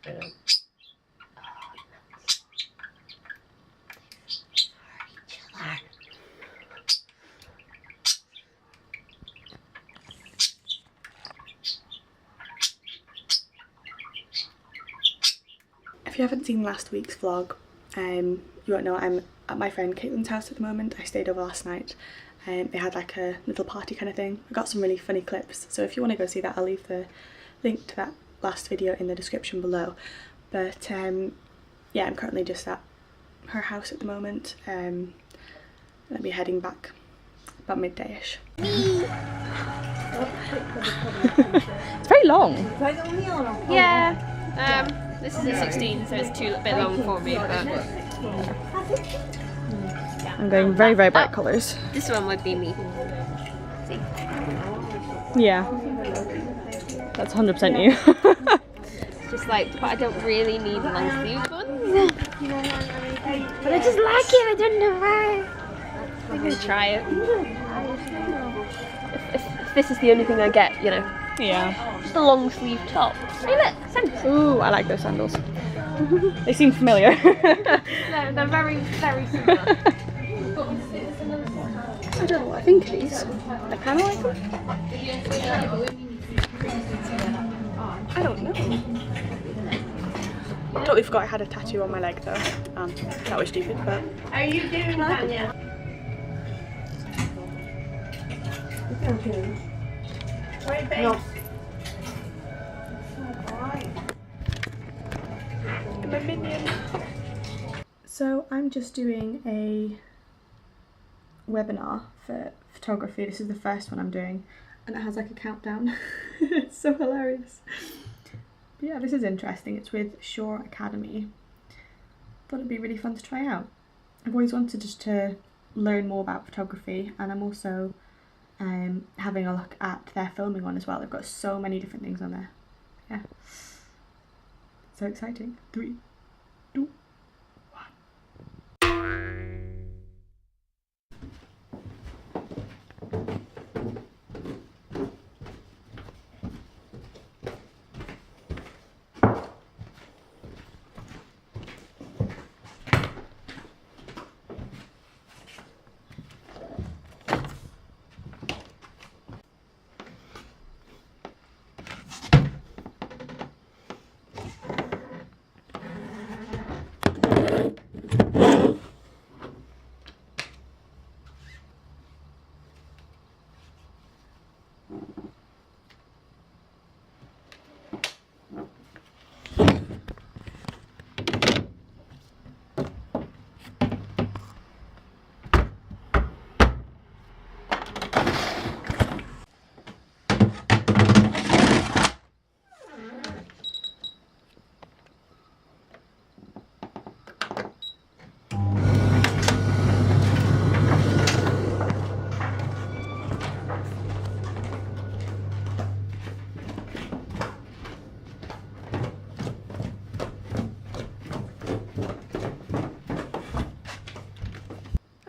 If you haven't seen last week's vlog, you won't know I'm at my friend Caitlin's house at the moment. I stayed over last night. They had like a little party kind of thing. I got some really funny clips, so if you want to go see that, I'll leave the link to that last video in the description below. But yeah, I'm currently just at her house at the moment. I'll be heading back about midday-ish. It's very long. Yeah. This is a 16, so it's a bit long for me, but I'm going very, very bright colours. this one would be me. See? Yeah. That's 100% you. Just like, but I don't really need long sleeve ones. But I just like it, I don't know why. I'm gonna try it. If this is the only thing I get, you know. Yeah. Just a long sleeve top. Hey look, sandals. Ooh, I like those sandals. They seem familiar. They're very, very similar. I don't know what I think of these. I kind of like them. I don't know. Totally forgot I had a tattoo on my leg though. That was stupid, but... Are you doing that? Yeah. Wait, babe. No. I'm a minion. So I'm just doing a webinar for photography. This is the first one I'm doing, and it has like a countdown. It's so hilarious. But yeah, this is interesting. It's with Shore Academy. Thought it'd be really fun to try out. I've always wanted just to learn more about photography, and I'm also having a look at their filming one as well. They've got so many different things on there. Yeah. So exciting. 3, 2, 1.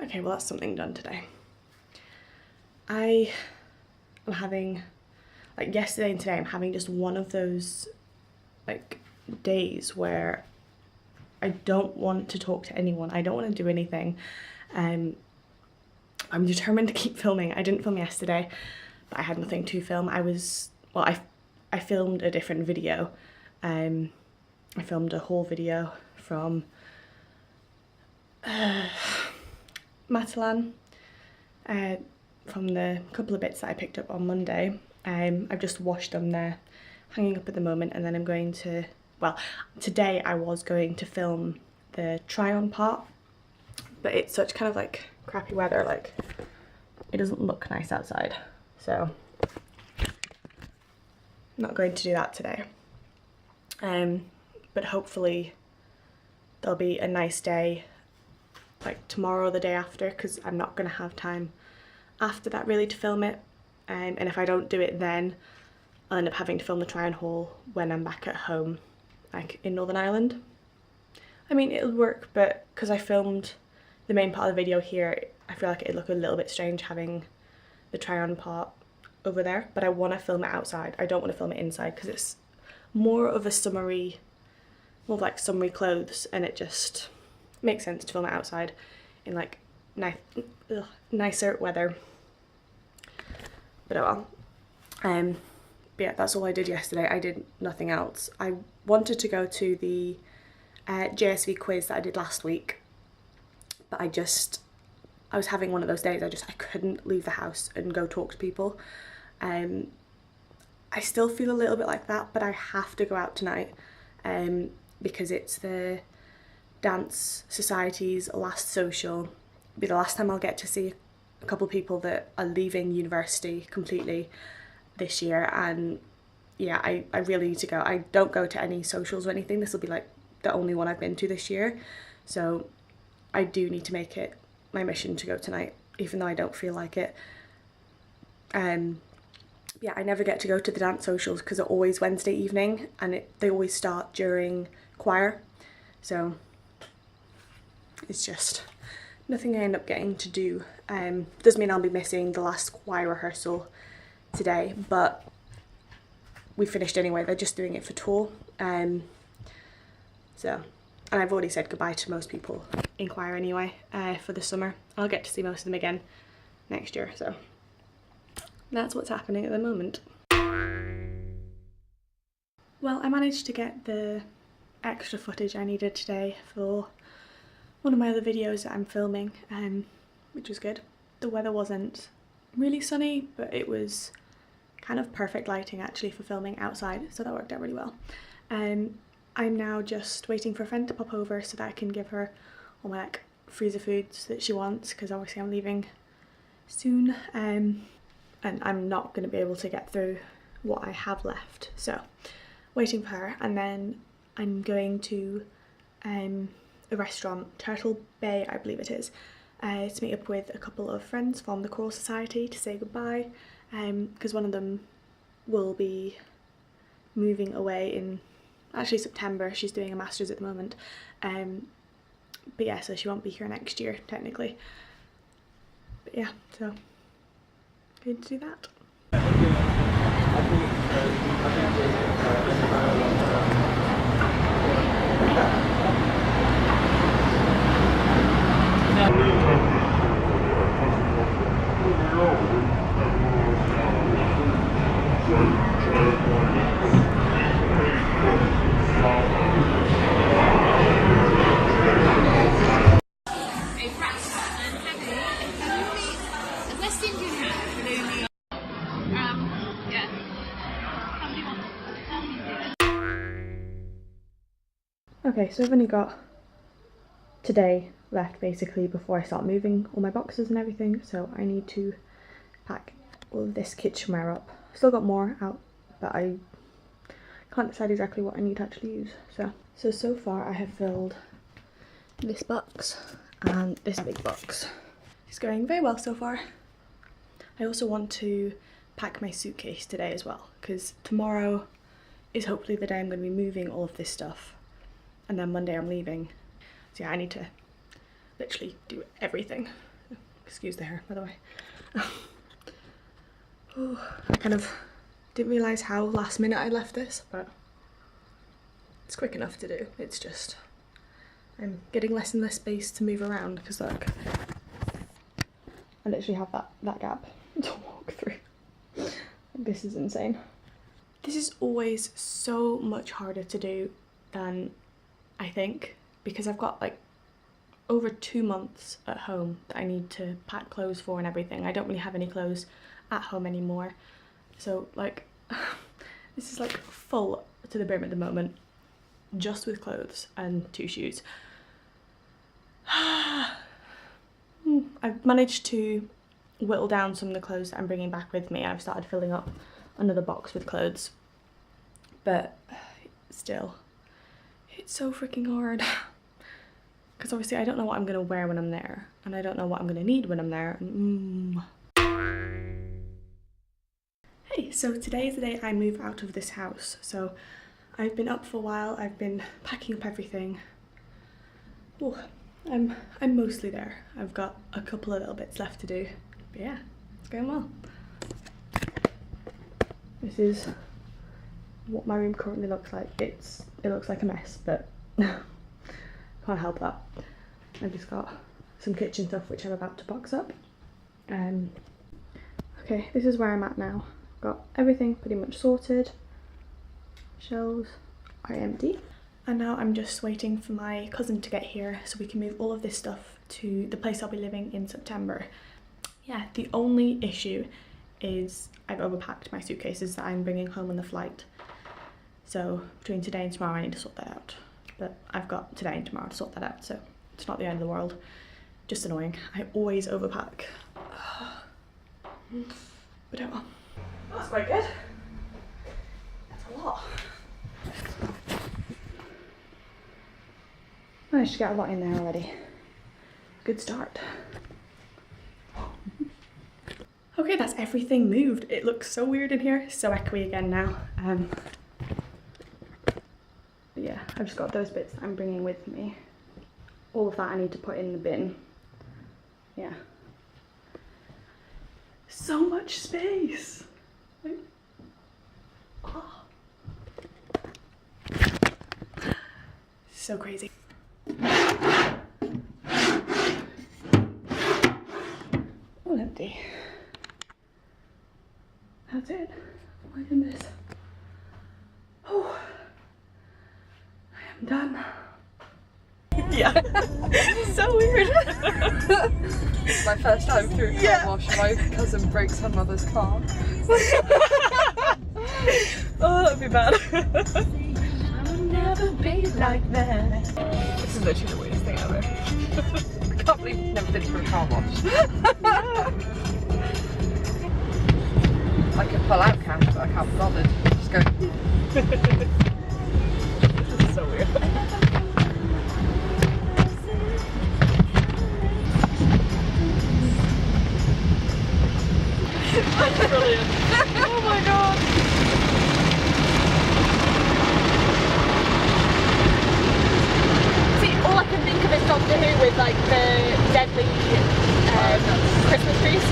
Okay, well that's something done today. I am having, like yesterday and today, I'm having just one of those like days where I don't want to talk to anyone. I don't want to do anything. I'm determined to keep filming. I didn't film yesterday, but I had nothing to film. I filmed a different video. I filmed a haul video from Matalan, from the couple of bits that I picked up on Monday. I've just washed them, they're hanging up at the moment, and then I'm going to, well, today I was going to film the try-on part, but it's such kind of like crappy weather, like it doesn't look nice outside, so I'm not going to do that today. But hopefully there'll be a nice day like tomorrow or the day after, because I'm not going to have time after that really to film it, and if I don't do it then I'll end up having to film the try-on haul when I'm back at home, like in Northern Ireland. I mean, it'll work, but because I filmed the main part of the video here, I feel like it'd look a little bit strange having the try-on part over there, but I want to film it outside. I don't want to film it inside because it's more of a summery more like summery clothes, and it just makes sense to film it outside in like nicer weather. But oh well. But yeah, that's all I did yesterday. I did nothing else. I wanted to go to the JSV quiz that I did last week, but I was having one of those days. I couldn't leave the house and go talk to people. I still feel a little bit like that, but I have to go out tonight because it's the Dance Society's last social. It'll be the last time I'll get to see a couple of people that are leaving university completely this year, and yeah, I really need to go. I don't go to any socials or anything. This will be like the only one I've been to this year, so I do need to make it my mission to go tonight, even though I don't feel like it. Yeah, I never get to go to the dance socials because they're always Wednesday evening, and they always start during choir, so it's just nothing I end up getting to do. Does mean I'll be missing the last choir rehearsal today, but we finished anyway. They're just doing it for tour. So, and I've already said goodbye to most people in choir anyway for the summer. I'll get to see most of them again next year, so that's what's happening at the moment. Well, I managed to get the extra footage I needed today for one of my other videos that I'm filming, which was good. The weather wasn't really sunny, but it was kind of perfect lighting actually for filming outside, so that worked out really well. I'm now just waiting for a friend to pop over so that I can give her all my like freezer foods that she wants, because obviously I'm leaving soon, and I'm not going to be able to get through what I have left, so waiting for her. And then I'm going to a restaurant, Turtle Bay I believe it is, to meet up with a couple of friends from the Choral Society to say goodbye, because one of them will be moving away in actually September. She's doing a master's at the moment, but yeah, so she won't be here next year technically. But yeah, so going to do that. Okay, so I've only got today left basically before I start moving all my boxes and everything, so I need to pack all of this kitchenware up. Still got more out, but I can't decide exactly what I need to actually use. So far I have filled this box and this big box. It's going very well so far. I also want to pack my suitcase today as well, because tomorrow is hopefully the day I'm going to be moving all of this stuff, and then Monday I'm leaving. So yeah, I need to literally do everything. Excuse the hair, by the way. I kind of didn't realise how last minute I left this, but it's quick enough to do. It's just I'm getting less and less space to move around, because look, I literally have that gap to walk through. This is insane. This is always so much harder to do than I think, because I've got like over 2 months at home that I need to pack clothes for and everything. I don't really have any clothes at home anymore, so like this is like full to the brim at the moment, just with clothes and 2 shoes. I've managed to whittle down some of the clothes that I'm bringing back with me. I've started filling up another box with clothes, but still, it's so freaking hard. Because obviously I don't know what I'm going to wear when I'm there, and I don't know what I'm going to need when I'm there. Hey, so today is the day I move out of this house. So I've been up for a while, I've been packing up everything. Oh, I'm mostly there. I've got a couple of little bits left to do, but yeah, it's going well. This is what my room currently looks like. It looks like a mess, but can't help that. I've just got some kitchen stuff which I'm about to box up. Okay, this is where I'm at now. Got everything pretty much sorted. Shelves are empty. And now I'm just waiting for my cousin to get here so we can move all of this stuff to the place I'll be living in September. Yeah, the only issue is I've overpacked my suitcases that I'm bringing home on the flight. So between today and tomorrow I need to sort that out. But I've got today and tomorrow to sort that out, so it's not the end of the world. Just annoying. I always overpack. But oh well. That's quite good. That's a lot. Managed to get a lot in there already. Good start. Okay, that's everything moved. It looks so weird in here, so echoey again now. But yeah, I've just got those bits that I'm bringing with me. All of that I need to put in the bin. Yeah. So much space. Like, oh. So crazy. All empty. That's it. Oh my goodness. Oh, I am done. Yeah. So weird. It's my first time through a car wash. My cousin breaks her mother's car. Oh, that'd be bad. I will never be like that. This is literally the weirdest thing ever. I can't believe you've never been through a car wash. I could pull out cash, but I can't be bothered. Just go. This is so weird. That's brilliant. Oh my god. See, all I can think of is Doctor Who with like the deadly Christmas trees.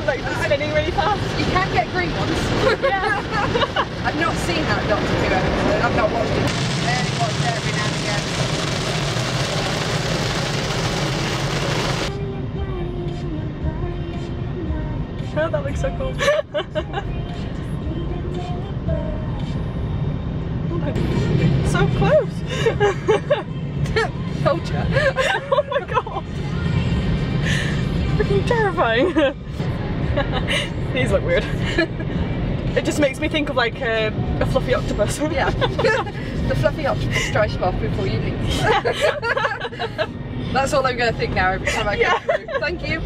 Like spinning really fast. You can get green ones. Yeah. I've not seen that Doctor Who episode. I've not watched it. I only watch it every now and again. Oh, that looks so cool. So close. Told ya. Oh my god. Freaking terrifying. These look weird. It just makes me think of like a fluffy octopus. Yeah. The fluffy octopus dry off before you leave. That's all I'm going to think now every time I go through. Thank you.